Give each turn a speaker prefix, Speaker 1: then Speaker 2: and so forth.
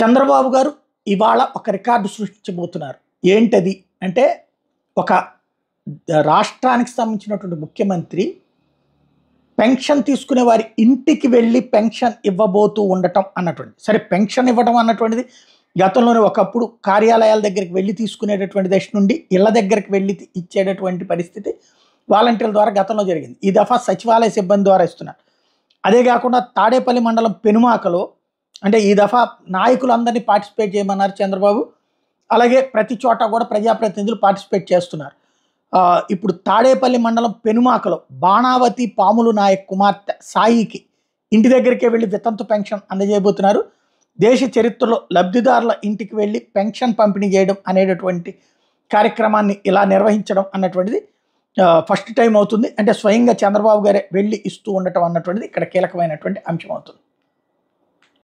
Speaker 1: చంద్రబాబు గారు ఇవాళ ఒక రికార్డు సృష్టించబోతున్నారు. ఏంటది అంటే, ఒక రాష్ట్రానికి సంబంధించినటువంటి ముఖ్యమంత్రి పెన్షన్ తీసుకునే వారి ఇంటికి వెళ్ళి పెన్షన్ ఇవ్వబోతూ ఉండటం అన్నటువంటిది. సరే, పెన్షన్ ఇవ్వడం అన్నటువంటిది గతంలోనే ఒకప్పుడు కార్యాలయాల దగ్గరికి వెళ్ళి తీసుకునేటటువంటి దశ నుండి ఇళ్ల దగ్గరికి వెళ్ళి ఇచ్చేటటువంటి పరిస్థితి వాలంటీర్ల ద్వారా గతంలో జరిగింది. ఈ దఫా సచివాలయ సిబ్బంది ద్వారా ఇస్తున్నారు. అదే కాకుండా తాడేపల్లి మండలం పెనుమాకలో అంటే ఈ దఫా నాయకులందరినీ పార్టిసిపేట్ చేయమన్నారు చంద్రబాబు. అలాగే ప్రతి చోట కూడా ప్రజాప్రతినిధులు పార్టిసిపేట్ చేస్తున్నారు. ఇప్పుడు తాడేపల్లి మండలం పెనుమాకలో బాణావతి పాములు నాయక్ కుమార్తె సాయికి ఇంటి దగ్గరికే వెళ్ళి వితంతు పెన్షన్ అందజేయబోతున్నారు. దేశ చరిత్రలో లబ్ధిదారుల ఇంటికి వెళ్ళి పెన్షన్ పంపిణీ చేయడం అనేటటువంటి కార్యక్రమాన్ని ఇలా నిర్వహించడం అన్నటువంటిది ఫస్ట్ టైం అవుతుంది. అంటే స్వయంగా చంద్రబాబు గారే వెళ్ళి ఇస్తూ ఉండటం అన్నటువంటిది ఇక్కడ కీలకమైనటువంటి అంశం అవుతుంది.